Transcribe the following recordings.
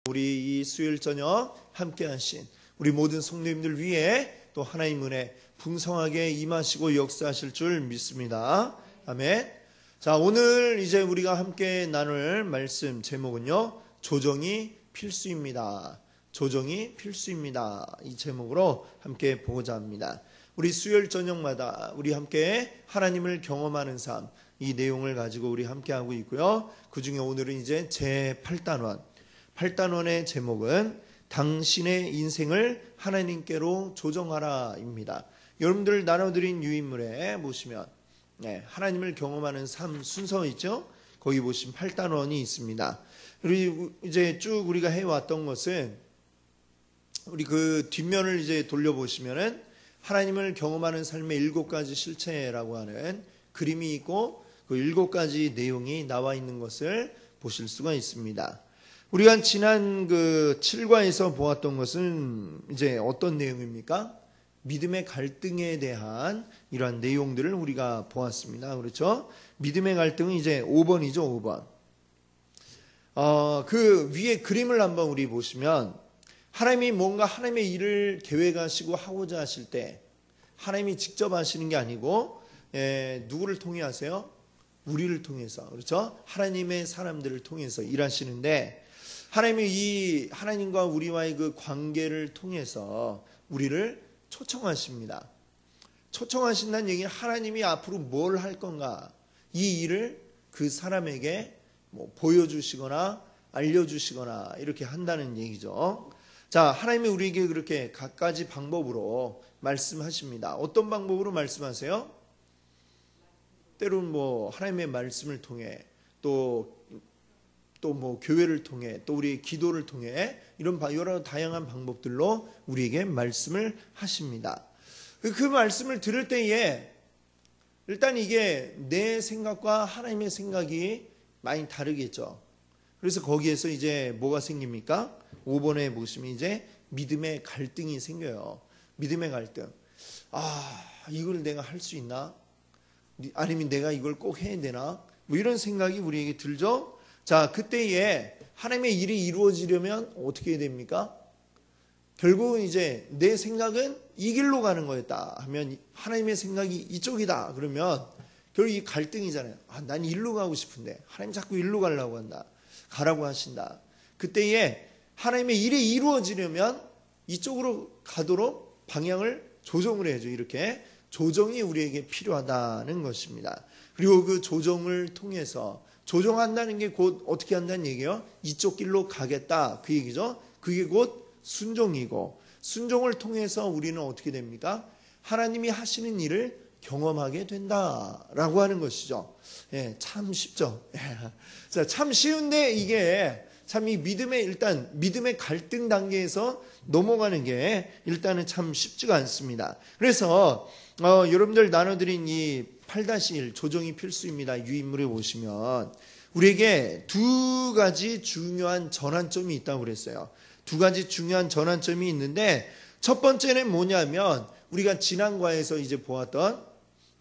우리 이 수요일 저녁 함께 하신 우리 모든 성도님들 위해 또 하나님 은혜 풍성하게 임하시고 역사하실 줄 믿습니다. 아멘. 자, 오늘 이제 우리가 함께 나눌 말씀 제목은요, 조정이 필수입니다. 조정이 필수입니다. 이 제목으로 함께 보고자 합니다. 우리 수요일 저녁마다 우리 함께 하나님을 경험하는 삶, 이 내용을 가지고 우리 함께 하고 있고요. 그 중에 오늘은 이제 제8단원 8단원의 제목은 당신의 인생을 하나님께로 조정하라 입니다. 여러분들 나눠드린 유인물에 보시면 하나님을 경험하는 삶 순서 있죠? 거기 보시면 8단원이 있습니다. 그리고 이제 쭉 우리가 해왔던 것은 우리 그 뒷면을 이제 돌려보시면은 하나님을 경험하는 삶의 7가지 실체라고 하는 그림이 있고 그 7가지 내용이 나와 있는 것을 보실 수가 있습니다. 우리가 지난 그 7과에서 보았던 것은 이제 어떤 내용입니까? 믿음의 갈등에 대한 이러한 내용들을 우리가 보았습니다. 그렇죠? 믿음의 갈등은 이제 5번이죠, 5번. 그 위에 그림을 한번 우리 보시면 하나님이 뭔가 하나님의 일을 계획하시고 하고자 하실 때 하나님이 직접 하시는 게 아니고 누구를 통해 하세요? 우리를 통해서, 그렇죠? 하나님의 사람들을 통해서 일하시는데 하나님이 이 하나님과 우리와의 그 관계를 통해서 우리를 초청하십니다. 초청하신다는 얘기는 하나님이 앞으로 뭘 할 건가, 이 일을 그 사람에게 보여주시거나 알려주시거나 이렇게 한다는 얘기죠. 자, 하나님이 우리에게 그렇게 각가지 방법으로 말씀하십니다. 어떤 방법으로 말씀하세요? 때로는 하나님의 말씀을 통해 또 교회를 통해 또 우리의 기도를 통해 이런 여러 다양한 방법들로 우리에게 말씀을 하십니다. 그 말씀을 들을 때에 일단 이게 내 생각과 하나님의 생각이 많이 다르겠죠. 그래서 거기에서 이제 뭐가 생깁니까? 5번에 보시면 이제 믿음의 갈등이 생겨요. 믿음의 갈등. 이걸 내가 할 수 있나? 아니면 내가 이걸 꼭 해야 되나? 이런 생각이 우리에게 들죠. 자, 그때에 하나님의 일이 이루어지려면 어떻게 해야 됩니까? 결국은 이제 내 생각은 이 길로 가는 거였다 하면 하나님의 생각이 이쪽이다 그러면 결국 이 갈등이잖아요. 난 일로 가고 싶은데 하나님 자꾸 일로 가려고 한다. 가라고 하신다. 그때에 하나님의 일이 이루어지려면 이쪽으로 가도록 방향을 조정을 해야죠. 이렇게 조정이 우리에게 필요하다는 것입니다. 그리고 그 조정을 통해서 조정한다는 게 곧 어떻게 한다는 얘기예요? 이쪽 길로 가겠다 그 얘기죠. 그게 곧 순종이고 순종을 통해서 우리는 어떻게 됩니까? 하나님이 하시는 일을 경험하게 된다라고 하는 것이죠. 참 쉽죠. 자, 참 쉬운데 이게 참 이 믿음의 갈등 단계에서 넘어가는 게 일단은 참 쉽지가 않습니다. 그래서 여러분들 나눠드린 이 8-1 조정이 필수입니다. 유인물에 보시면 우리에게 두 가지 중요한 전환점이 있다고 그랬어요. 두 가지 중요한 전환점이 있는데 첫 번째는 뭐냐면 우리가 지난과에서 이제 보았던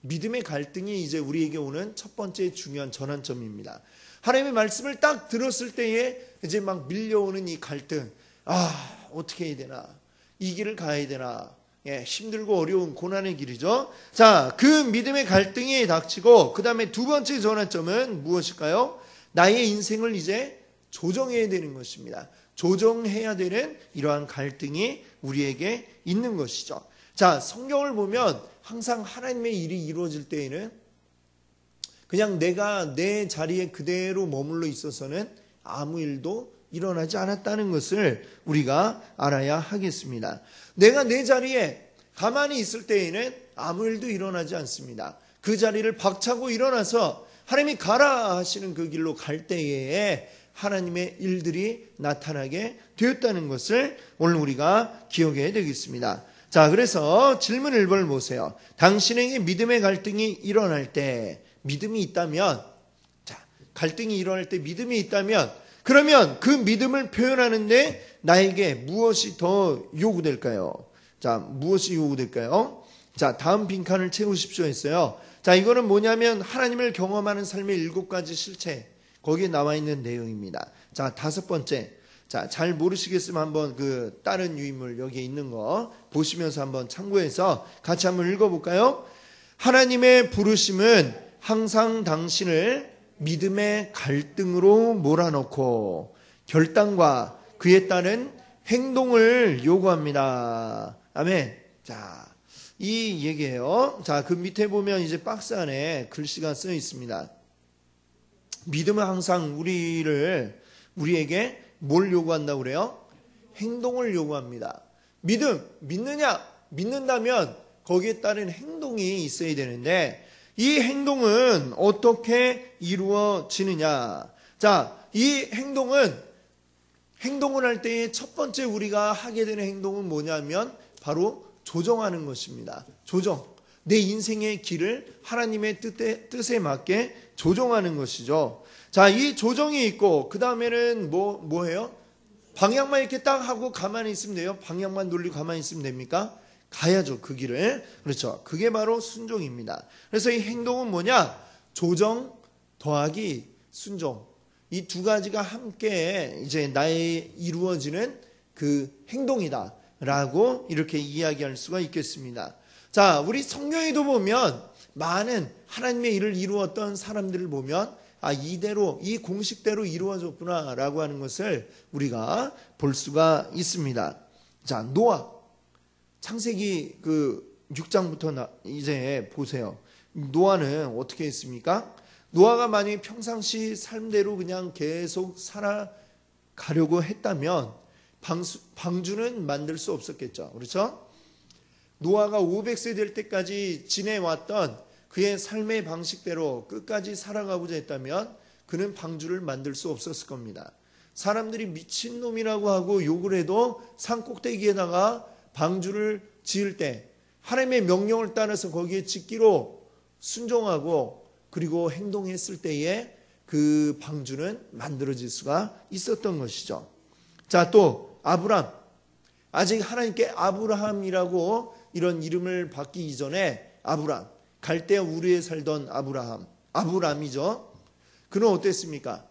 믿음의 갈등이 이제 우리에게 오는 첫 번째 중요한 전환점입니다. 하나님의 말씀을 딱 들었을 때에 이제 막 밀려오는 이 갈등. 어떻게 해야 되나? 이 길을 가야 되나? 힘들고 어려운 고난의 길이죠. 자, 그 믿음의 갈등이 닥치고 그 다음에 두 번째 전환점은 무엇일까요? 나의 인생을 이제 조정해야 되는 것입니다. 조정해야 되는 이러한 갈등이 우리에게 있는 것이죠. 자, 성경을 보면 항상 하나님의 일이 이루어질 때에는 그냥 내가 내 자리에 그대로 머물러 있어서는 아무 일도 일어나지 않았다는 것을 우리가 알아야 하겠습니다. 내가 내 자리에 가만히 있을 때에는 아무 일도 일어나지 않습니다. 그 자리를 박차고 일어나서 하나님이 가라 하시는 그 길로 갈 때에 하나님의 일들이 나타나게 되었다는 것을 오늘 우리가 기억해야 되겠습니다. 자, 그래서 질문 1번을 보세요. 당신에게 믿음의 갈등이 일어날 때 믿음이 있다면, 갈등이 일어날 때 믿음이 있다면 그러면 그 믿음을 표현하는데 나에게 무엇이 더 요구될까요? 자, 무엇이 요구될까요? 자, 다음 빈칸을 채우십시오 했어요. 자, 이거는 뭐냐면 하나님을 경험하는 삶의 7가지 실체, 거기에 나와 있는 내용입니다. 자, 5번째. 자, 잘 모르시겠으면 한번 그 다른 유인물 여기에 있는 거 보시면서 한번 참고해서 같이 한번 읽어볼까요? 하나님의 부르심은 항상 당신을 믿음의 갈등으로 몰아넣고 결단과 그에 따른 행동을 요구합니다. 아멘. 자, 이 얘기예요. 자, 그 밑에 보면 이제 박스 안에 글씨가 써 있습니다. 믿음은 항상 우리에게 뭘 요구한다고 그래요? 행동을 요구합니다. 믿느냐? 믿는다면 거기에 따른 행동이 있어야 되는데 이 행동은 어떻게 이루어지느냐? 자, 이 행동을 할 때의 첫 번째 우리가 하게 되는 행동은 뭐냐면 바로 조정하는 것입니다. 조정. 내 인생의 길을 하나님의 뜻에 맞게 조정하는 것이죠. 자, 이 조정이 있고 그 다음에는 뭐예요? 방향만 이렇게 딱 하고 가만히 있으면 돼요? 방향만 돌리고 가만히 있으면 됩니까? 가야죠, 그 길을. 그렇죠. 그게 바로 순종입니다. 그래서 이 행동은 뭐냐? 조정 더하기 순종. 이 두 가지가 함께 이제 나의 이루어지는 그 행동이다라고 이렇게 이야기할 수가 있겠습니다. 자, 우리 성경에도 보면 많은 하나님의 일을 이루었던 사람들을 보면 이대로 이 공식대로 이루어졌구나라고 하는 것을 우리가 볼 수가 있습니다. 자, 노아 창세기 그 6장부터 이제 보세요. 노아는 어떻게 했습니까? 노아가 만약에 평상시 삶대로 그냥 계속 살아가려고 했다면 방주는 만들 수 없었겠죠. 그렇죠? 노아가 500세 될 때까지 지내왔던 그의 삶의 방식대로 끝까지 살아가고자 했다면 그는 방주를 만들 수 없었을 겁니다. 사람들이 미친놈이라고 하고 욕을 해도 산 꼭대기에다가 방주를 지을 때 하나님의 명령을 따라서 거기에 짓기로 순종하고 그리고 행동했을 때에 그 방주는 만들어질 수가 있었던 것이죠. 자, 또 아브람. 아직 하나님께 아브라함이라고 이런 이름을 받기 이전에 아브람, 갈대아 우르에 살던 아브람이죠. 그는 어땠습니까?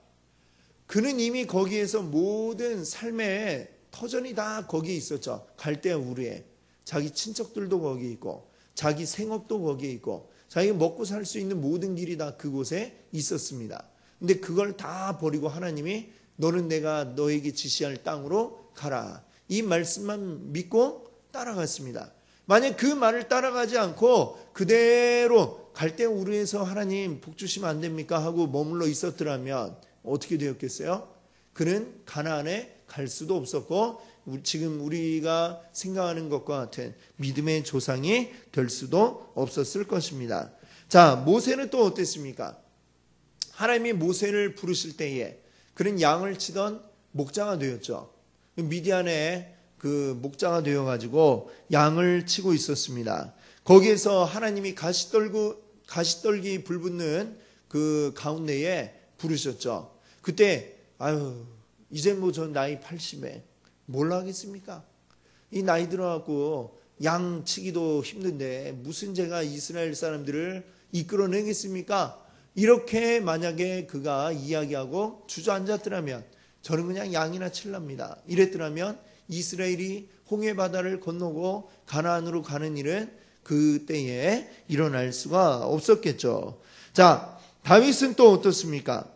그는 이미 거기에서 모든 삶의 터전이 다 거기에 있었죠. 갈대아 우르에. 자기 친척들도 거기에 있고 자기 생업도 거기에 있고 자기가 먹고 살 수 있는 모든 길이 다 그곳에 있었습니다. 근데 그걸 다 버리고 하나님이 너는 내가 너에게 지시할 땅으로 가라. 이 말씀만 믿고 따라갔습니다. 만약 그 말을 따라가지 않고 그대로 갈대아 우르에서 하나님 복 주시면 안 됩니까? 하고 머물러 있었더라면 어떻게 되었겠어요? 그는 가나안에 갈 수도 없었고 지금 우리가 생각하는 것과 같은 믿음의 조상이 될 수도 없었을 것입니다. 자, 모세는 또 어땠습니까? 하나님이 모세를 부르실 때에 그는 양을 치던 목자가 되었죠. 미디안에 그 목자가 되어가지고 양을 치고 있었습니다. 거기에서 하나님이 가시떨기 불붙는 그 가운데에 부르셨죠. 그때 이제 뭐 전 나이 80에 뭘 하겠습니까? 이 나이 들어갖고 양 치기도 힘든데 무슨 제가 이스라엘 사람들을 이끌어내겠습니까? 이렇게 만약에 그가 이야기하고 주저앉았더라면 저는 그냥 양이나 칠랍니다. 이랬더라면 이스라엘이 홍해바다를 건너고 가나안으로 가는 일은 그때에 일어날 수가 없었겠죠. 자, 다윗은 또 어떻습니까?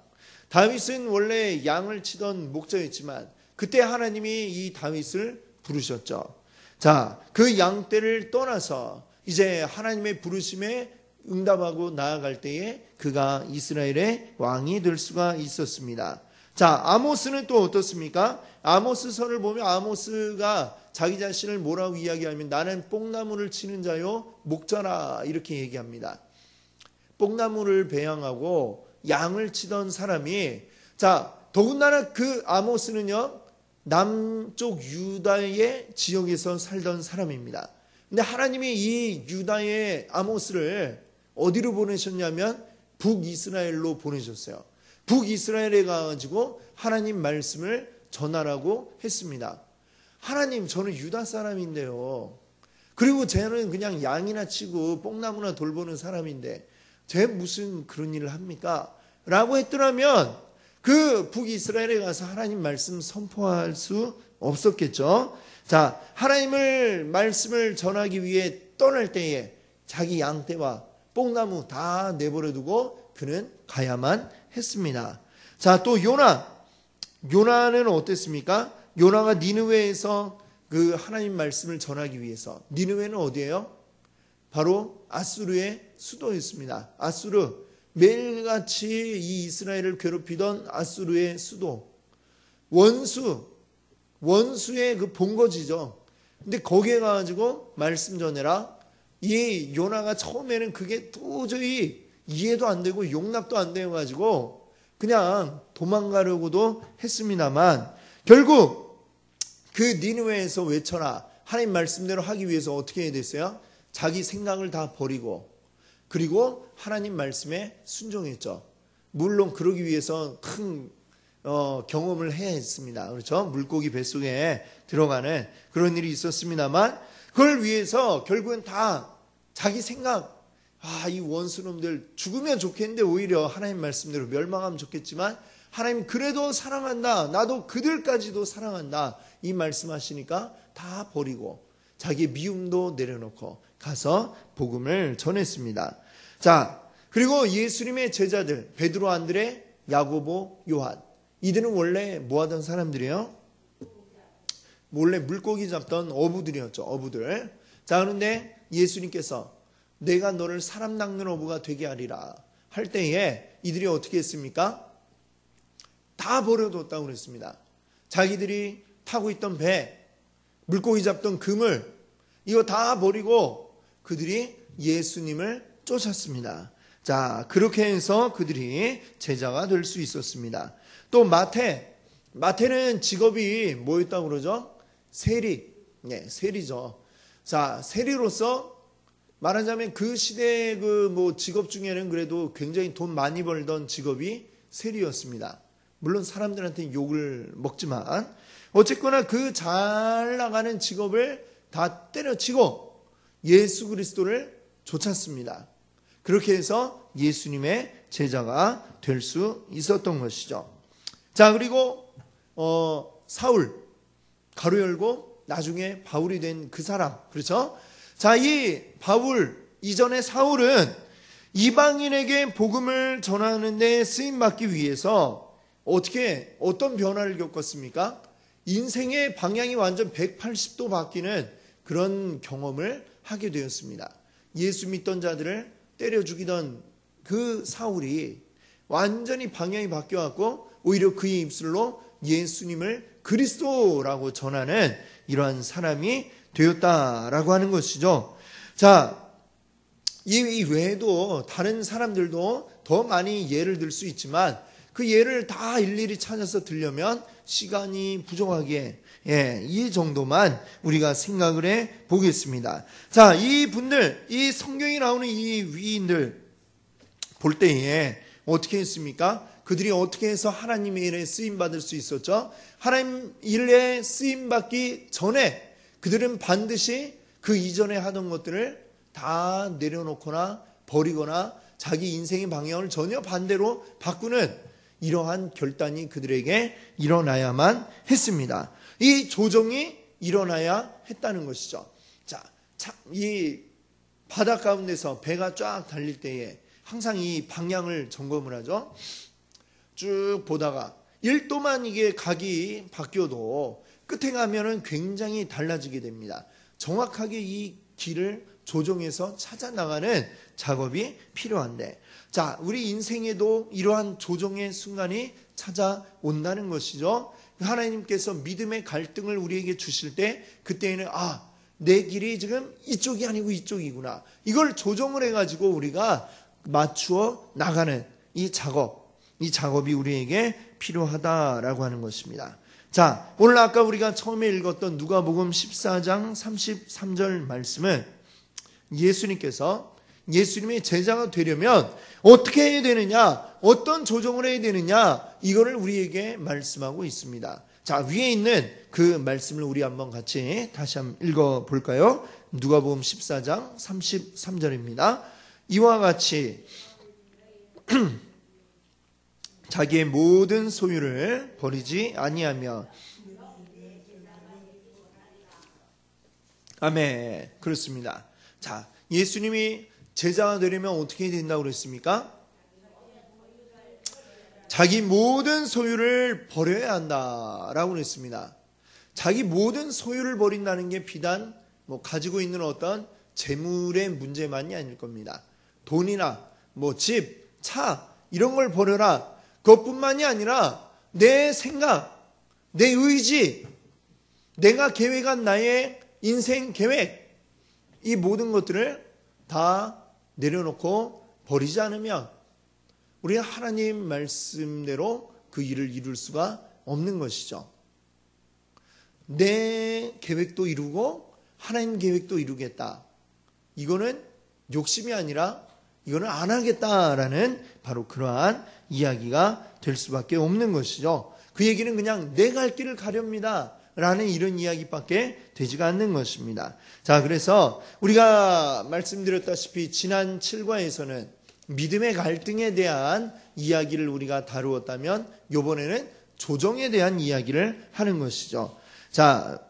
다윗은 원래 양을 치던 목자였지만 그때 하나님이 이 다윗을 부르셨죠. 자, 그 양떼를 떠나서 이제 하나님의 부르심에 응답하고 나아갈 때에 그가 이스라엘의 왕이 될 수가 있었습니다. 자, 아모스는 또 어떻습니까? 아모스서를 보면 아모스가 자기 자신을 뭐라고 이야기하면 나는 뽕나무를 치는 자요 목자라 이렇게 얘기합니다. 뽕나무를 배양하고 양을 치던 사람이 자, 더군다나 그 아모스는요 남쪽 유다의 지역에서 살던 사람입니다. 근데 하나님이 이 유다의 아모스를 어디로 보내셨냐면 북이스라엘로 보내셨어요. 북이스라엘에 가가지고 하나님 말씀을 전하라고 했습니다. 하나님, 저는 유다 사람인데요. 그리고 쟤는 그냥 양이나 치고 뽕나무나 돌보는 사람인데 쟤 무슨 그런 일을 합니까? 라고 했더라면 그 북이스라엘에 가서 하나님 말씀 선포할 수 없었겠죠. 자, 하나님을 말씀을 전하기 위해 떠날 때에 자기 양떼와 뽕나무 다 내버려 두고 그는 가야만 했습니다. 자, 또 요나는 어땠습니까? 요나가 니느웨에서 그 하나님 말씀을 전하기 위해서, 니느웨는 어디예요? 바로 아수르의 수도였습니다. 아수르, 매일같이 이 이스라엘을 괴롭히던 아수르의 수도, 원수의 그 본거지죠. 근데 거기에 가가지고 말씀 전해라. 이 요나가 처음에는 그게 도저히 이해도 안 되고 용납도 안 되어가지고 그냥 도망가려고도 했습니다만, 결국 그 니느웨에서 외쳐라 하나님 말씀대로 하기 위해서 어떻게 해야 됐어요? 자기 생각을 다 버리고 그리고 하나님 말씀에 순종했죠. 물론 그러기 위해서 큰 경험을 해야 했습니다. 그렇죠? 물고기 뱃속에 들어가는 그런 일이 있었습니다만, 그걸 위해서 결국은 다 자기 생각, 이 원수놈들 죽으면 좋겠는데 오히려 하나님 말씀대로 멸망하면 좋겠지만 하나님 그래도 사랑한다, 나도 그들까지도 사랑한다, 이 말씀하시니까 다 버리고 자기의 미움도 내려놓고 가서 복음을 전했습니다. 자, 그리고 예수님의 제자들 베드로, 안드레, 야고보, 요한, 이들은 원래 뭐 하던 사람들이에요? 원래 물고기 잡던 어부들이었죠. 어부들. 자, 그런데 예수님께서 내가 너를 사람 낚는 어부가 되게 하리라 할 때에 이들이 어떻게 했습니까? 다 버려뒀다고 그랬습니다. 자기들이 타고 있던 배, 물고기 잡던 그물, 이거 다 버리고 그들이 예수님을 쫓았습니다. 자, 그렇게 해서 그들이 제자가 될 수 있었습니다. 또 마태는 직업이 뭐였다고 그러죠? 세리. 네, 세리죠. 자, 세리로서 말하자면 그 시대의 직업 중에는 그래도 굉장히 돈 많이 벌던 직업이 세리였습니다. 물론 사람들한테 욕을 먹지만 어쨌거나 그 잘 나가는 직업을 다 때려치고 예수 그리스도를 쫓았습니다. 그렇게 해서 예수님의 제자가 될 수 있었던 것이죠. 자, 그리고 사울, 가로 열고 나중에 바울이 된 그 사람, 그렇죠? 자, 이 바울, 이전에 사울은 이방인에게 복음을 전하는 데 쓰임받기 위해서 어떤 변화를 겪었습니까? 인생의 방향이 완전 180도 바뀌는 그런 경험을 하게 되었습니다. 예수 믿던 자들을 때려 죽이던 그 사울이 완전히 방향이 바뀌어갖고 오히려 그의 입술로 예수님을 그리스도라고 전하는 이러한 사람이 되었다라고 하는 것이죠. 자, 이 외에도 다른 사람들도 더 많이 예를 들 수 있지만 그 예를 다 일일이 찾아서 들려면 시간이 부족하기에 이 정도만 우리가 생각을 해 보겠습니다. 자, 이분들, 이 성경에 나오는 이 위인들 볼 때에 어떻게 했습니까? 그들이 어떻게 해서 하나님의 일에 쓰임받을 수 있었죠? 하나님 일에 쓰임받기 전에 그들은 반드시 그 이전에 하던 것들을 다 내려놓거나 버리거나 자기 인생의 방향을 전혀 반대로 바꾸는 이러한 결단이 그들에게 일어나야만 했습니다. 이 조정이 일어나야 했다는 것이죠. 자, 이 바다 가운데서 배가 쫙 달릴 때에 항상 이 방향을 점검을 하죠. 쭉 보다가 1도만 이게 각이 바뀌어도 끝에 가면은 굉장히 달라지게 됩니다. 정확하게 이 길을 조정해서 찾아 나가는 작업이 필요한데, 자, 우리 인생에도 이러한 조정의 순간이 찾아온다는 것이죠. 하나님께서 믿음의 갈등을 우리에게 주실 때 그때에는 내 길이 지금 이쪽이 아니고 이쪽이구나, 이걸 조정을 해가지고 우리가 맞추어 나가는 이 작업이 우리에게 필요하다라고 하는 것입니다. 자, 오늘 아까 우리가 처음에 읽었던 누가복음 14장 33절 말씀은 예수님께서 예수님의 제자가 되려면 어떻게 해야 되느냐, 어떤 조정을 해야 되느냐, 이거를 우리에게 말씀하고 있습니다. 자, 위에 있는 그 말씀을 우리 한번 같이 다시 한번 읽어볼까요? 누가복음 14장 33절입니다. 이와 같이 자기의 모든 소유를 버리지 아니하며. 아멘. 그렇습니다. 자, 예수님이 제자가 되려면 어떻게 된다고 그랬습니까? 자기 모든 소유를 버려야 한다라고 그랬습니다. 자기 모든 소유를 버린다는 게 비단 가지고 있는 어떤 재물의 문제만이 아닐 겁니다. 돈이나 집, 차 이런 걸 버려라. 그것뿐만이 아니라 내 생각, 내 의지, 내가 계획한 나의 인생 계획, 이 모든 것들을 다 내려놓고 버리지 않으면 우리는 하나님 말씀대로 그 일을 이룰 수가 없는 것이죠. 내 계획도 이루고 하나님 계획도 이루겠다. 이거는 욕심이 아니라 이거는 안 하겠다라는 바로 그러한 이야기가 될 수밖에 없는 것이죠. 그 얘기는 그냥 내 갈 길을 가렵니다 라는 이런 이야기밖에 되지가 않는 것입니다. 자, 그래서 우리가 말씀드렸다시피 지난 7과에서는 믿음의 갈등에 대한 이야기를 우리가 다루었다면 이번에는 조정에 대한 이야기를 하는 것이죠. 자,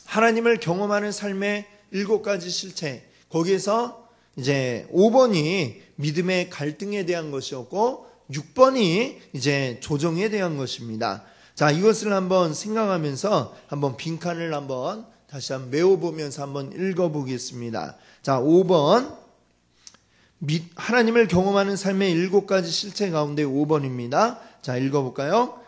하나님을 경험하는 삶의 7가지 실체, 거기에서 이제 5번이 믿음의 갈등에 대한 것이었고 6번이 이제 조정에 대한 것입니다. 자, 이것을 한번 생각하면서 한번 빈칸을 한번 다시 한번 메워보면서 한번 읽어보겠습니다. 자, 5번 하나님을 경험하는 삶의 7가지 실체 가운데 5번입니다. 자, 읽어볼까요?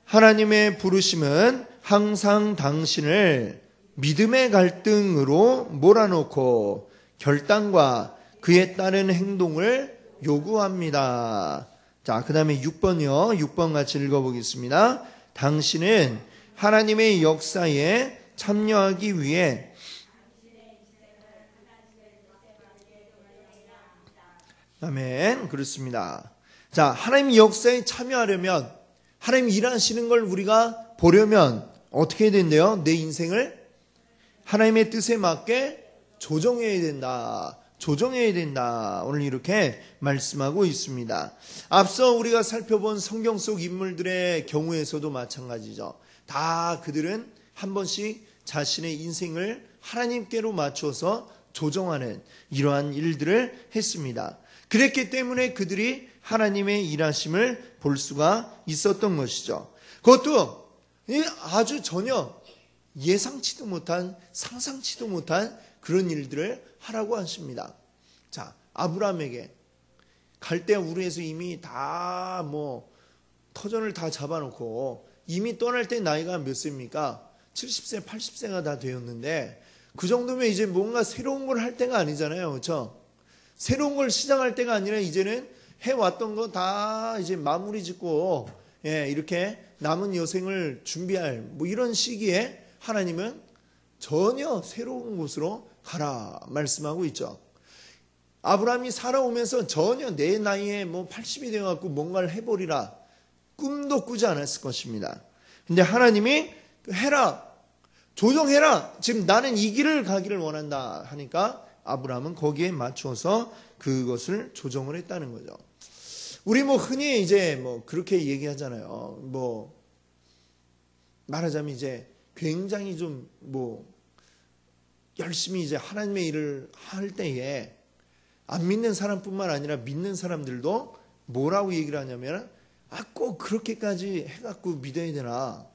하나님의 부르심은 항상 당신을 믿음의 갈등으로 몰아놓고 결단과 그에 따른 행동을 요구합니다. 자, 그 다음에 6번이요. 6번 같이 읽어보겠습니다. 당신은 하나님의 역사에 참여하기 위해 아멘. 그렇습니다. 자, 하나님 역사에 참여하려면 하나님 일하시는 걸 우리가 보려면 어떻게 된대요? 내 인생을 하나님의 뜻에 맞게 조정해야 된다. 조정해야 된다. 오늘 이렇게 말씀하고 있습니다. 앞서 우리가 살펴본 성경 속 인물들의 경우에서도 마찬가지죠. 다 그들은 한 번씩 자신의 인생을 하나님께로 맞춰서 조정하는 이러한 일들을 했습니다. 그랬기 때문에 그들이 하나님의 일하심을 볼 수가 있었던 것이죠. 그것도 아주 전혀 예상치도 못한, 상상치도 못한 그런 일들을 하라고 하십니다. 자, 아브라함에게 갈대아 우르에서 이미 다 터전을 다 잡아놓고 이미 떠날 때 나이가 몇 세입니까? 70세, 80세가 다 되었는데 그 정도면 이제 뭔가 새로운 걸 할 때가 아니잖아요. 그렇죠? 새로운 걸 시작할 때가 아니라 이제는 해왔던 거 다 이제 마무리 짓고 이렇게 남은 여생을 준비할 이런 시기에 하나님은 전혀 새로운 곳으로 가라 말씀하고 있죠. 아브라함이 살아오면서 전혀 내 나이에 80이 되어갖고 뭔가를 해버리라 꿈도 꾸지 않았을 것입니다. 근데 하나님이 해라, 조정해라, 지금 나는 이 길을 가기를 원한다 하니까 아브라함은 거기에 맞춰서 그것을 조정을 했다는 거죠. 우리 흔히 이제 그렇게 얘기하잖아요. 말하자면 이제 굉장히 좀 열심히 이제 하나님의 일을 할 때에 안 믿는 사람뿐만 아니라 믿는 사람들도 뭐라고 얘기를 하냐면 꼭 그렇게까지 해갖고 믿어야 되나?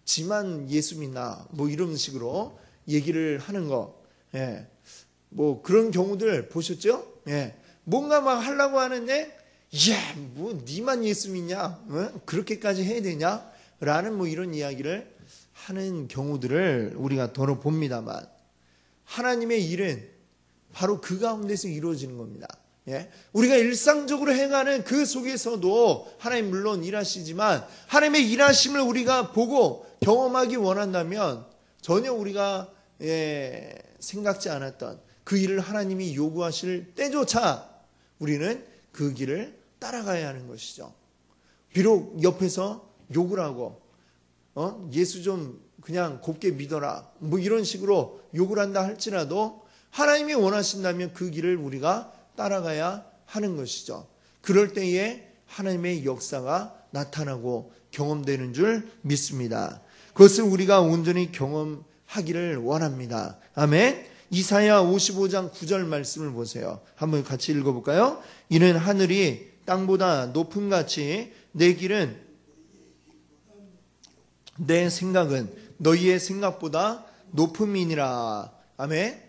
지만 예수 믿나? 이런 식으로 얘기를 하는 거. 그런 경우들 보셨죠? 뭔가 막 하려고 하는데 니만 예수 믿냐? 그렇게까지 해야 되냐? 라는 이런 이야기를 하는 경우들을 우리가 더러 봅니다만 하나님의 일은 바로 그 가운데서 이루어지는 겁니다. 우리가 일상적으로 행하는 그 속에서도 하나님 물론 일하시지만 하나님의 일하심을 우리가 보고 경험하기 원한다면 전혀 우리가 생각지 않았던 그 일을 하나님이 요구하실 때조차 우리는 그 길을 따라가야 하는 것이죠. 비록 옆에서 욕을 하고 예수 좀 그냥 곱게 믿어라 이런 식으로 욕을 한다 할지라도 하나님이 원하신다면 그 길을 우리가 따라가야 하는 것이죠. 그럴 때에 하나님의 역사가 나타나고 경험되는 줄 믿습니다. 그것을 우리가 온전히 경험하기를 원합니다. 아멘. 이사야 55장 9절 말씀을 보세요. 한번 같이 읽어볼까요? 이는 하늘이 땅보다 높음같이 내 길은, 내 생각은 너희의 생각보다 높음이니라. 아멘.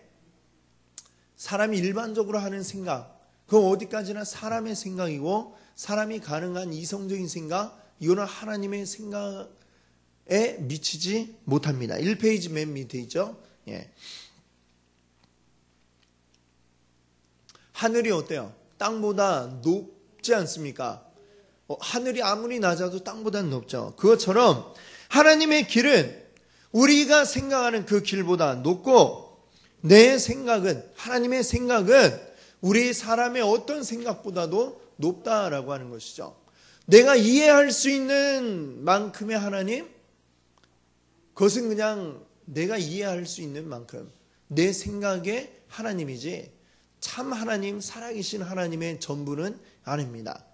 사람이 일반적으로 하는 생각, 그건 어디까지나 사람의 생각이고, 사람이 가능한 이성적인 생각, 이거는 하나님의 생각에 미치지 못합니다. 1페이지 맨 밑에 있죠. 예. 하늘이 어때요? 땅보다 높지 않습니까? 하늘이 아무리 낮아도 땅보다는 높죠. 그것처럼 하나님의 길은 우리가 생각하는 그 길보다 높고, 내 생각은, 하나님의 생각은 우리 사람의 어떤 생각보다도 높다라고 하는 것이죠. 내가 이해할 수 있는 만큼의 하나님, 그것은 그냥 내가 이해할 수 있는 만큼 내 생각의 하나님이지 참 하나님, 살아계신 하나님의 전부는 아닙니다.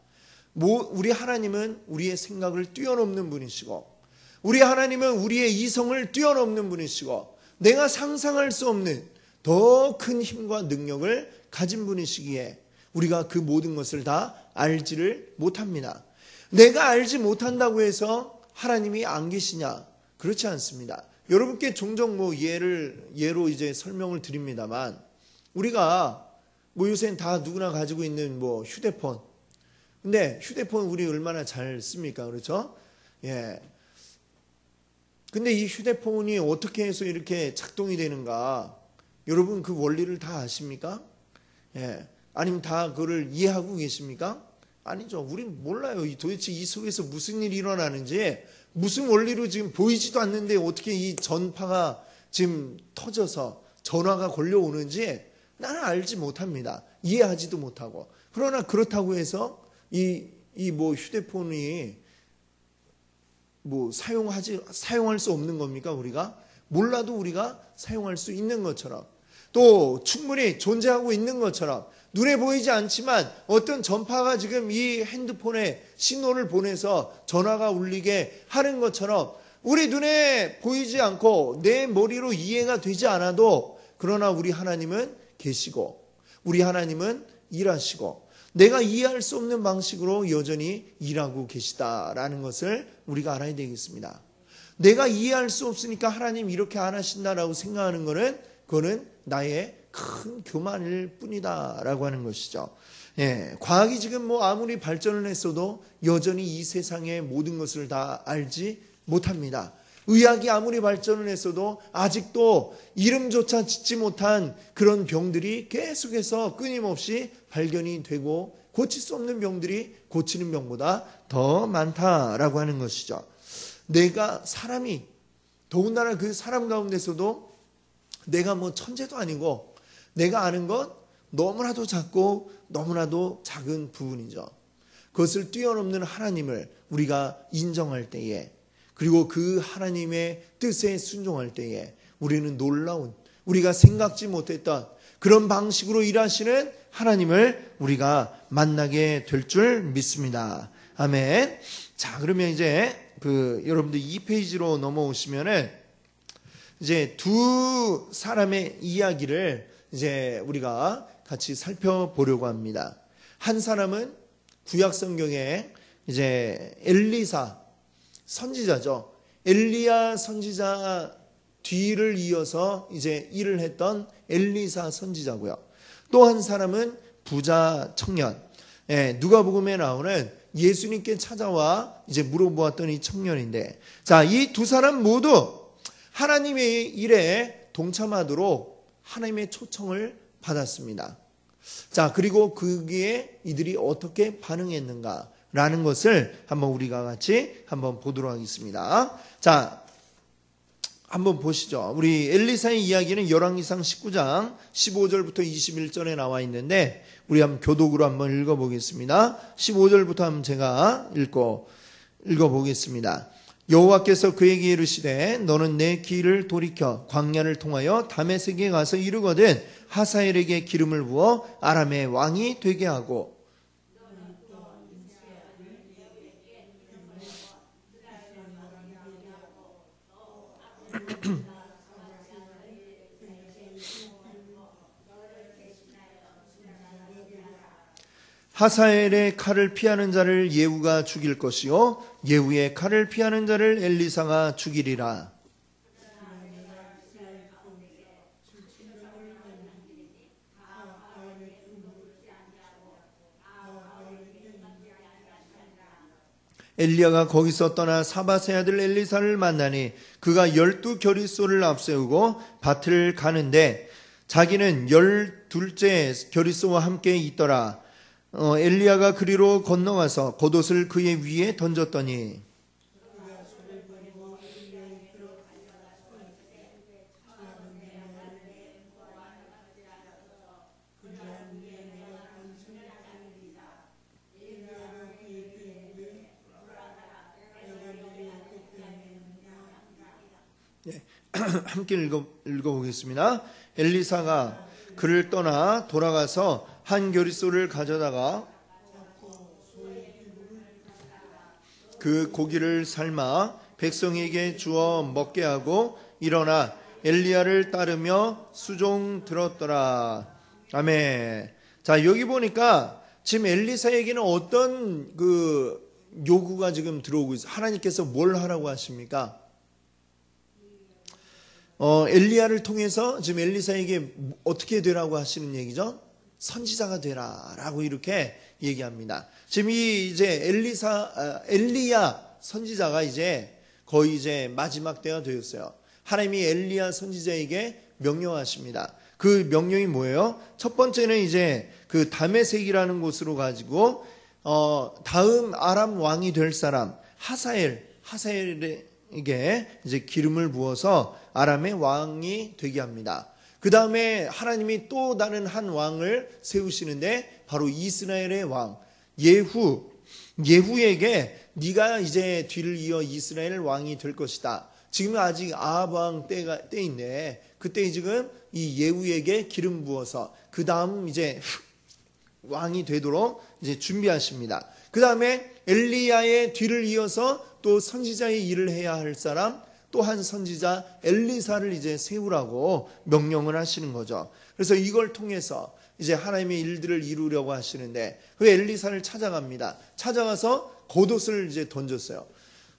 우리 하나님은 우리의 생각을 뛰어넘는 분이시고, 우리 하나님은 우리의 이성을 뛰어넘는 분이시고, 내가 상상할 수 없는 더 큰 힘과 능력을 가진 분이시기에 우리가 그 모든 것을 다 알지를 못합니다. 내가 알지 못한다고 해서 하나님이 안 계시냐? 그렇지 않습니다. 여러분께 종종 예로 이제 설명을 드립니다만, 우리가 요새는 다 누구나 가지고 있는 휴대폰. 근데 휴대폰 우리 얼마나 잘 씁니까? 그렇죠? 예. 근데 이 휴대폰이 어떻게 해서 이렇게 작동이 되는가? 여러분 그 원리를 다 아십니까? 예. 아니면 다 그거를 이해하고 계십니까? 아니죠. 우린 몰라요. 도대체 이 속에서 무슨 일이 일어나는지, 무슨 원리로 지금 보이지도 않는데 어떻게 이 전파가 지금 터져서 전화가 걸려오는지 나는 알지 못합니다. 이해하지도 못하고. 그러나 그렇다고 해서 휴대폰이 사용할 수 없는 겁니까? 우리가 몰라도 우리가 사용할 수 있는 것처럼, 또 충분히 존재하고 있는 것처럼, 눈에 보이지 않지만 어떤 전파가 지금 이 핸드폰에 신호를 보내서 전화가 울리게 하는 것처럼, 우리 눈에 보이지 않고 내 머리로 이해가 되지 않아도, 그러나 우리 하나님은 계시고, 우리 하나님은 일하시고, 내가 이해할 수 없는 방식으로 여전히 일하고 계시다라는 것을 우리가 알아야 되겠습니다. 내가 이해할 수 없으니까 하나님 이렇게 안 하신다라고 생각하는 것은, 그거는 나의 큰 교만일 뿐이다라고 하는 것이죠. 예, 과학이 지금 아무리 발전을 했어도 여전히 이 세상의 모든 것을 다 알지 못합니다. 의학이 아무리 발전을 했어도 아직도 이름조차 짓지 못한 그런 병들이 계속해서 끊임없이 발견이 되고, 고칠 수 없는 병들이 고치는 병보다 더 많다라고 하는 것이죠. 사람이, 더군다나 그 사람 가운데서도 내가 천재도 아니고 내가 아는 것 너무나도 작고 너무나도 작은 부분이죠. 그것을 뛰어넘는 하나님을 우리가 인정할 때에, 그리고 그 하나님의 뜻에 순종할 때에 우리는 놀라운, 우리가 생각지 못했던 그런 방식으로 일하시는 하나님을 우리가 만나게 될 줄 믿습니다. 아멘. 자, 그러면 이제 여러분들 2페이지로 넘어오시면은 이제 두 사람의 이야기를 이제 우리가 같이 살펴보려고 합니다. 한 사람은 구약 성경에 이제 엘리사 선지자죠. 엘리야 선지자 뒤를 이어서 이제 일을 했던 엘리사 선지자고요. 또 한 사람은 부자 청년. 누가복음에 나오는 예수님께 찾아와 이제 물어보았던 이 청년인데, 자, 이 두 사람 모두 하나님의 일에 동참하도록 하나님의 초청을 받았습니다. 자, 그리고 거기에 이들이 어떻게 반응했는가라는 것을 한번 우리가 같이 한번 보도록 하겠습니다. 자, 한번 보시죠. 우리 엘리사의 이야기는 열왕기상 19장 15절부터 21절에 나와 있는데, 우리 한번 교독으로 한번 읽어보겠습니다. 15절부터 한번 제가 읽어보겠습니다. 여호와께서 그에게 이르시되 너는 내 길을 돌이켜 광야를 통하여 다메섹에 가서 이르거든 하사엘에게 기름을 부어 아람의 왕이 되게 하고, 하사엘의 칼을 피하는 자를 예후가 죽일 것이요 예후의 칼을 피하는 자를 엘리사가 죽이리라. 엘리야가 거기서 떠나 사밧의 아들 엘리사를 만나니 그가 12겨릿소를 앞세우고 밭을 가는데 자기는 12째 겨릿소와 함께 있더라. 엘리야가 그리로 건너가서 겉옷을 그의 위에 던졌더니 함께 읽어보겠습니다. 엘리사가 그를 떠나 돌아가서 한 겨릿소를 가져다가 그 고기를 삶아 백성에게 주어 먹게 하고 일어나 엘리야를 따르며 수종 들었더라. 아멘. 자, 여기 보니까 지금 엘리사에게는 어떤 그 요구가 지금 들어오고 있어요. 하나님께서 뭘 하라고 하십니까? 엘리야를 통해서 지금 엘리사에게 어떻게 되라고 하시는 얘기죠? 선지자가 되라라고 이렇게 얘기합니다. 지금 이제 엘리야 선지자가 이제 거의 이제 마지막 때가 되었어요. 하나님이 엘리야 선지자에게 명령하십니다. 그 명령이 뭐예요? 첫 번째는 이제 그 다메섹이라는 곳으로 가지고 다음 아람 왕이 될 사람 하사엘에게 이제 기름을 부어서 아람의 왕이 되게 합니다. 그 다음에 하나님이 또 다른 한 왕을 세우시는데 바로 이스라엘의 왕 예후에게 네가 이제 뒤를 이어 이스라엘 왕이 될 것이다. 지금 아직 아합 왕 때인데 그때 지금 이 예후에게 기름 부어서 그 다음 이제 왕이 되도록 이제 준비하십니다. 그 다음에 엘리야의 뒤를 이어서 또 선지자의 일을 해야 할 사람 또 한 선지자 엘리사를 이제 세우라고 명령을 하시는 거죠. 그래서 이걸 통해서 이제 하나님의 일들을 이루려고 하시는데 그 엘리사를 찾아갑니다. 찾아가서 겉옷을 이제 던졌어요.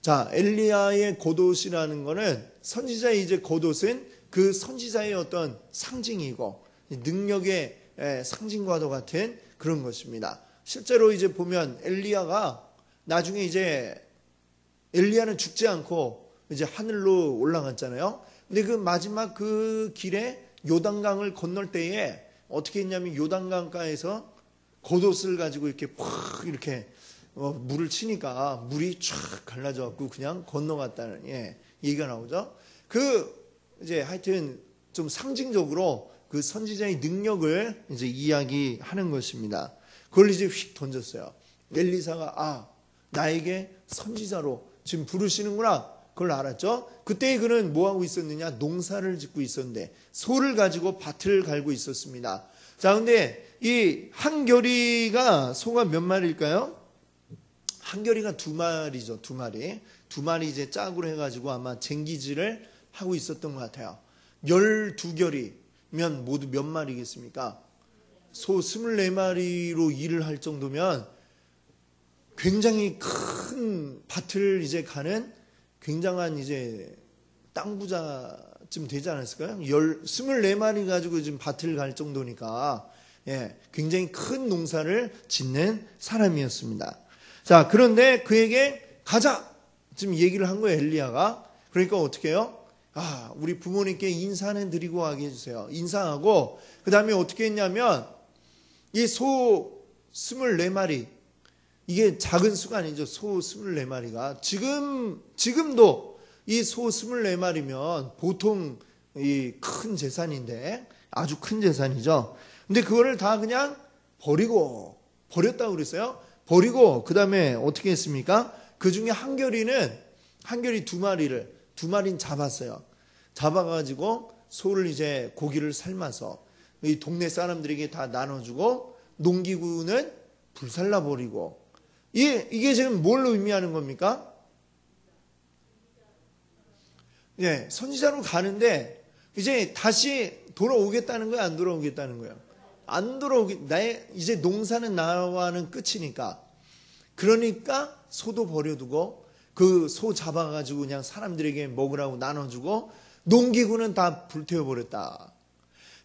자, 엘리야의 겉옷이라는 거는 선지자의 이제 겉옷은 그 선지자의 어떤 상징이고 능력의 상징과도 같은 그런 것입니다. 실제로 이제 보면 엘리야가 나중에 이제 엘리야는 죽지 않고 이제 하늘로 올라갔잖아요. 근데 그 마지막 그 길에 요단강을 건널 때에 어떻게 했냐면 요단강가에서 겉옷을 가지고 이렇게 팍 이렇게 물을 치니까 물이 쫙 갈라져 갖고 그냥 건너갔다는 얘기가 나오죠. 그 이제 하여튼 좀 상징적으로 그 선지자의 능력을 이제 이야기하는 것입니다. 그걸 이제 휙 던졌어요. 엘리사가 나에게 선지자로 지금 부르시는구나. 그걸 알았죠. 그때 그는 뭐하고 있었느냐? 농사를 짓고 있었는데 소를 가지고 밭을 갈고 있었습니다. 자, 근데 이 한겨리가 소가 몇 마리일까요? 한겨리가 2마리죠. 2마리. 2마리 이제 짝으로 해가지고 아마 쟁기질을 하고 있었던 것 같아요. 12겨리면 모두 몇 마리겠습니까? 소 24마리로 일을 할 정도면 굉장히 큰 밭을 이제 가는 굉장한 이제 땅 부자쯤 되지 않았을까요? 24마리 가지고 지금 밭을 갈 정도니까 굉장히 큰 농사를 짓는 사람이었습니다. 자, 그런데 그에게 가자! 지금 얘기를 한 거예요, 엘리야가. 그러니까 어떻게 해요? 우리 부모님께 인사는 드리고 가게 해주세요. 인사하고 그 다음에 어떻게 했냐면 이 소 24마리 이게 작은 수가 아니죠. 소 24마리가. 지금도 이 소 24마리면 보통 이 큰 재산인데 아주 큰 재산이죠. 근데 그거를 다 그냥 버렸다고 그랬어요. 버리고 그 다음에 어떻게 했습니까? 그 중에 한겨리 2마리는 잡았어요. 잡아가지고 소를 이제 고기를 삶아서 이 동네 사람들에게 다 나눠주고 농기구는 불살라버리고 이게 지금 뭘 의미하는 겁니까? 예, 선지자로 가는데 이제 다시 돌아오겠다는 거야, 안 돌아오겠다는 거야? 안 이제 농사는 나와는 끝이니까. 그러니까 소도 버려두고 그 소 잡아가지고 그냥 사람들에게 먹으라고 나눠주고 농기구는 다 불태워버렸다.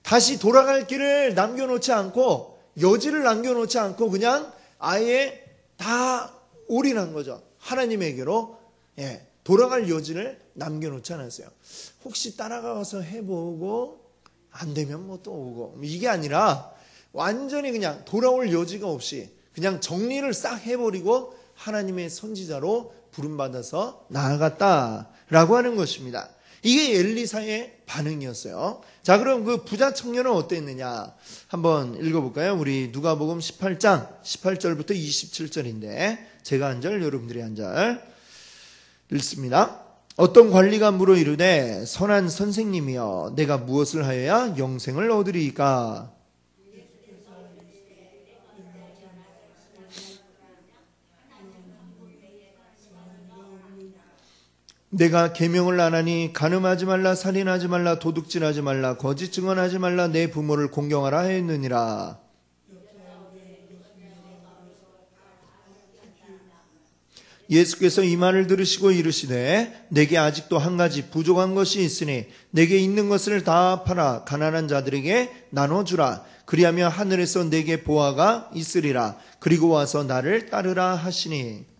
다시 돌아갈 길을 남겨놓지 않고, 여지를 남겨놓지 않고 그냥 아예 다 올인한 거죠. 하나님에게로. 예, 돌아갈 여지를 남겨놓지 않았어요. 혹시 따라가서 해보고 안 되면 뭐 또 오고, 이게 아니라 완전히 그냥 돌아올 여지가 없이 그냥 정리를 싹 해버리고 하나님의 선지자로 부름받아서 나아갔다라고 하는 것입니다. 이게 엘리사의 반응이었어요. 자, 그럼 그 부자 청년은 어땠느냐? 한번 읽어볼까요? 우리 누가복음 18장 18절부터 27절인데 제가 한 절, 여러분들이 한 절 읽습니다. 어떤 관리가 물어 이르되 선한 선생님이여 내가 무엇을 하여야 영생을 얻으리이까? 내가 계명을 안 하니 간음하지 말라, 살인하지 말라, 도둑질하지 말라, 거짓 증언하지 말라, 내 부모를 공경하라 하였느니라. 예수께서 이 말을 들으시고 이르시되 내게 아직도 한 가지 부족한 것이 있으니 내게 있는 것을 다 팔아 가난한 자들에게 나눠주라. 그리하면 하늘에서 내게 보화가 있으리라. 그리고 와서 나를 따르라 하시니.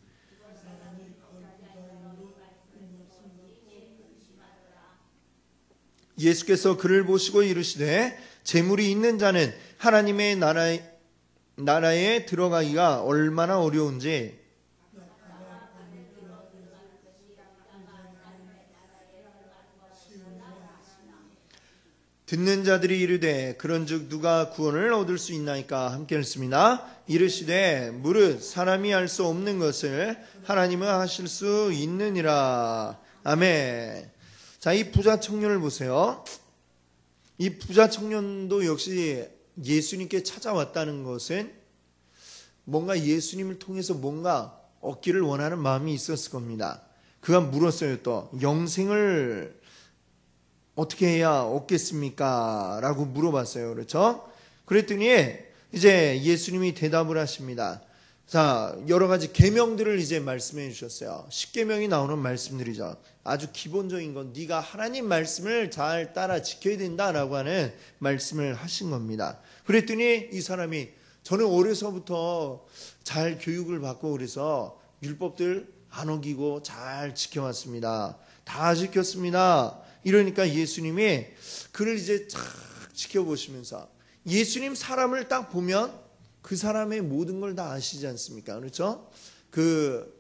예수께서 그를 보시고 이르시되 재물이 있는 자는 하나님의 나라에 들어가기가 얼마나 어려운지 듣는 자들이 이르되 그런즉 누가 구원을 얻을 수 있나이까? 함께 읽습니다. 이르시되 무릇 사람이 알 수 없는 것을 하나님은 하실 수 있느니라. 아멘. 자, 이 부자 청년을 보세요. 이 부자 청년도 역시 예수님께 찾아왔다는 것은 뭔가 예수님을 통해서 뭔가 얻기를 원하는 마음이 있었을 겁니다. 그가 물었어요. 또 영생을 어떻게 해야 얻겠습니까? 라고 물어봤어요. 그렇죠? 그랬더니 이제 예수님이 대답을 하십니다. 자, 여러 가지 계명들을 이제 말씀해 주셨어요. 10계명이 나오는 말씀들이죠. 아주 기본적인 건 네가 하나님 말씀을 잘 따라 지켜야 된다라고 하는 말씀을 하신 겁니다. 그랬더니 이 사람이 저는 어려서부터 잘 교육을 받고 그래서 율법들 안 어기고 잘 지켜왔습니다. 다 지켰습니다. 이러니까 예수님이 그를 이제 쫙 지켜보시면서 예수님 사람을 딱 보면 그 사람의 모든 걸 다 아시지 않습니까? 그렇죠? 그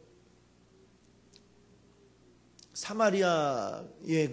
사마리아의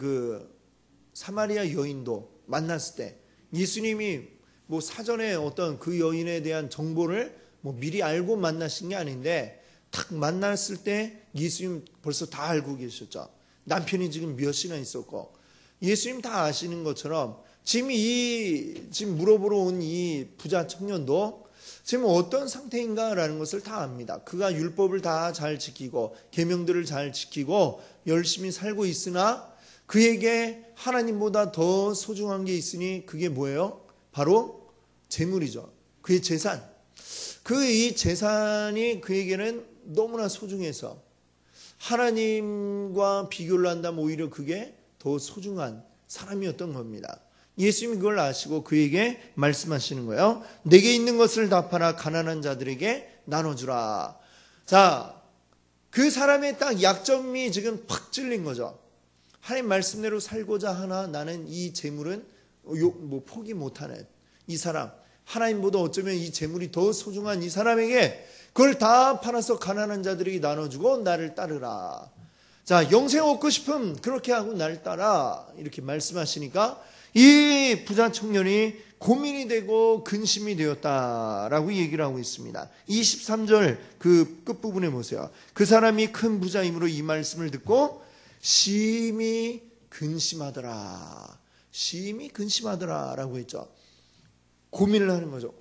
사마리아 여인도 만났을 때 예수님이 뭐 사전에 어떤 그 여인에 대한 정보를 뭐 미리 알고 만나신 게 아닌데 딱 만났을 때 예수님 벌써 다 알고 계셨죠. 남편이 지금 몇이나 있었고 예수님 다 아시는 것처럼 지금 물어보러 온 이 부자 청년도 지금 어떤 상태인가라는 것을 다 압니다. 그가 율법을 다 잘 지키고 계명들을 잘 지키고 열심히 살고 있으나 그에게 하나님보다 더 소중한 게 있으니 그게 뭐예요? 바로 재물이죠. 그의 재산. 이 재산이 그에게는 너무나 소중해서 하나님과 비교를 한다면 오히려 그게 더 소중한 사람이었던 겁니다. 예수님이 그걸 아시고 그에게 말씀하시는 거예요. 내게 있는 것을 다 팔아 가난한 자들에게 나눠주라. 자, 그 사람의 딱 약점이 지금 팍 찔린 거죠. 하나님 말씀대로 살고자 하나 나는 이 재물은 포기 못하는 이 사람, 하나님보다 어쩌면 이 재물이 더 소중한 이 사람에게 그걸 다 팔아서 가난한 자들에게 나눠주고 나를 따르라. 자, 영생 얻고 싶음 그렇게 하고 나를 따라 이렇게 말씀하시니까 이 부자 청년이 고민이 되고 근심이 되었다라고 얘기를 하고 있습니다. 23절 그 끝부분에 보세요. 그 사람이 큰 부자이므로 이 말씀을 듣고 심히 근심하더라. 심히 근심하더라 라고 했죠. 고민을 하는 거죠.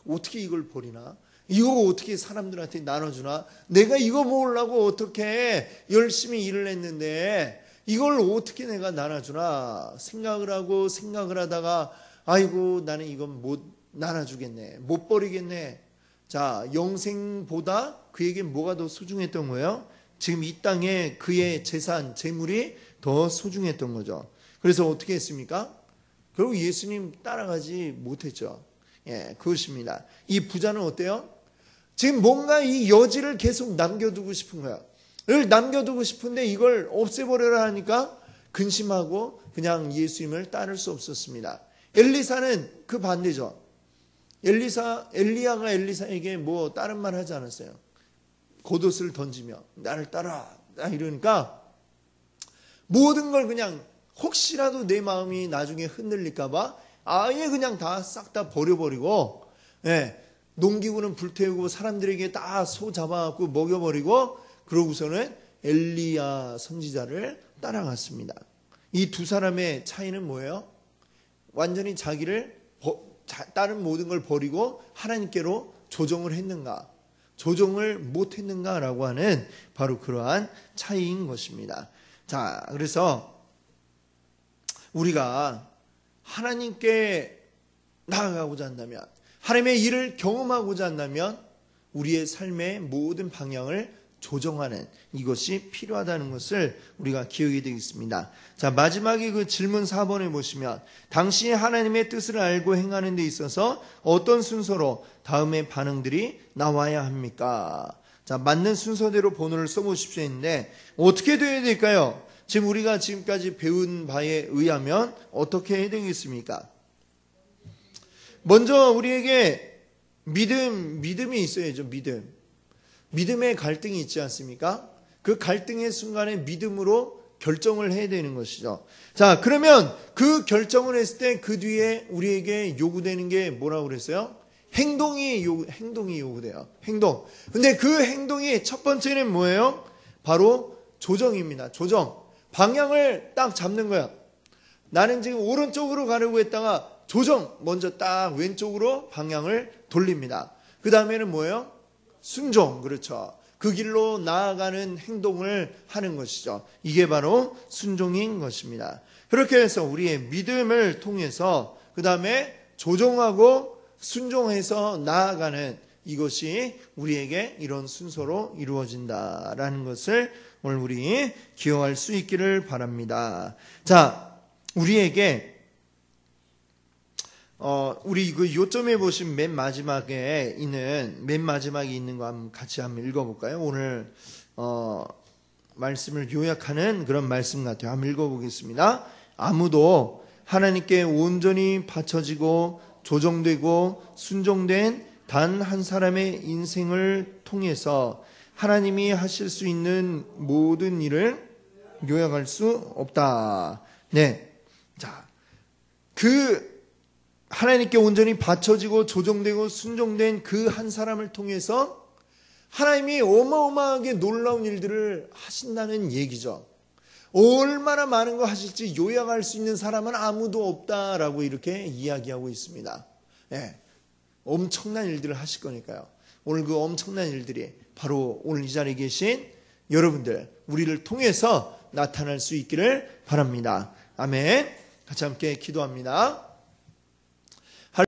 어떻게 이걸 버리나? 이거 어떻게 사람들한테 나눠주나? 내가 이거 먹으려고 어떻게 열심히 일을 했는데 이걸 어떻게 내가 나눠주나 생각을 하다가 아이고 나는 이건 못 나눠주겠네, 못 버리겠네. 자, 영생보다 그에게 뭐가 더 소중했던 거예요? 지금 이 땅에 그의 재산, 재물이 더 소중했던 거죠. 그래서 어떻게 했습니까? 결국 예수님 따라가지 못했죠. 예, 그것입니다. 이 부자는 어때요? 지금 뭔가 이 여지를 계속 남겨두고 싶은 거야. 를 남겨두고 싶은데 이걸 없애버려라 하니까 근심하고 그냥 예수님을 따를 수 없었습니다. 엘리사는 그 반대죠. 엘리야가 엘리사에게 뭐 다른 말 하지 않았어요. 겉옷을 던지며 나를 따라 이러니까 모든 걸 그냥 혹시라도 내 마음이 나중에 흔들릴까 봐 아예 그냥 다 싹 다 버려버리고, 예, 농기구는 불태우고 사람들에게 다 소 잡아갖고 먹여버리고 그러고서는 엘리야 선지자를 따라갔습니다. 이 두 사람의 차이는 뭐예요? 완전히 자기를 다른 모든 걸 버리고 하나님께로 조정을 했는가, 조정을 못했는가라고 하는 바로 그러한 차이인 것입니다. 자, 그래서 우리가 하나님께 나아가고자 한다면, 하나님의 일을 경험하고자 한다면 우리의 삶의 모든 방향을 조정하는 이것이 필요하다는 것을 우리가 기억이 되겠습니다. 자, 마지막에 그 질문 4번에 보시면 당신이 하나님의 뜻을 알고 행하는 데 있어서 어떤 순서로 다음의 반응들이 나와야 합니까? 자, 맞는 순서대로 번호를 써보십시오 했는데 어떻게 돼야 될까요? 지금 우리가 지금까지 배운 바에 의하면 어떻게 해야 되겠습니까? 먼저 우리에게 믿음이 있어야죠. 믿음의 갈등이 있지 않습니까? 그 갈등의 순간에 믿음으로 결정을 해야 되는 것이죠. 자, 그러면 그 결정을 했을 때 그 뒤에 우리에게 요구되는 게 뭐라고 그랬어요? 행동이 요구돼요. 행동. 근데 그 행동이 첫 번째는 뭐예요? 바로 조정입니다. 조정. 방향을 딱 잡는 거야. 나는 지금 오른쪽으로 가려고 했다가 조정. 먼저 딱 왼쪽으로 방향을 돌립니다. 그 다음에는 뭐예요? 순종. 그렇죠. 그 길로 나아가는 행동을 하는 것이죠. 이게 바로 순종인 것입니다. 그렇게 해서 우리의 믿음을 통해서 그 다음에 조정하고 순종해서 나아가는 이것이 우리에게 이런 순서로 이루어진다라는 것을 오늘 우리 기억할 수 있기를 바랍니다. 자, 우리에게 우리 그 요점에 보신 맨 마지막에 있는 거 한번 같이 한번 읽어볼까요? 오늘 말씀을 요약하는 그런 말씀 같아요. 한번 읽어보겠습니다. 아무도 하나님께 온전히 바쳐지고 조정되고 순종된 단 한 사람의 인생을 통해서 하나님이 하실 수 있는 모든 일을 요약할 수 없다. 네. 자, 하나님께 온전히 바쳐지고 조정되고 순종된 그 한 사람을 통해서 하나님이 어마어마하게 놀라운 일들을 하신다는 얘기죠. 얼마나 많은 거 하실지 요약할 수 있는 사람은 아무도 없다라고 이렇게 이야기하고 있습니다. 네, 엄청난 일들을 하실 거니까요. 오늘 그 엄청난 일들이 바로 오늘 이 자리에 계신 여러분들, 우리를 통해서 나타날 수 있기를 바랍니다. 아멘. 같이 함께 기도합니다.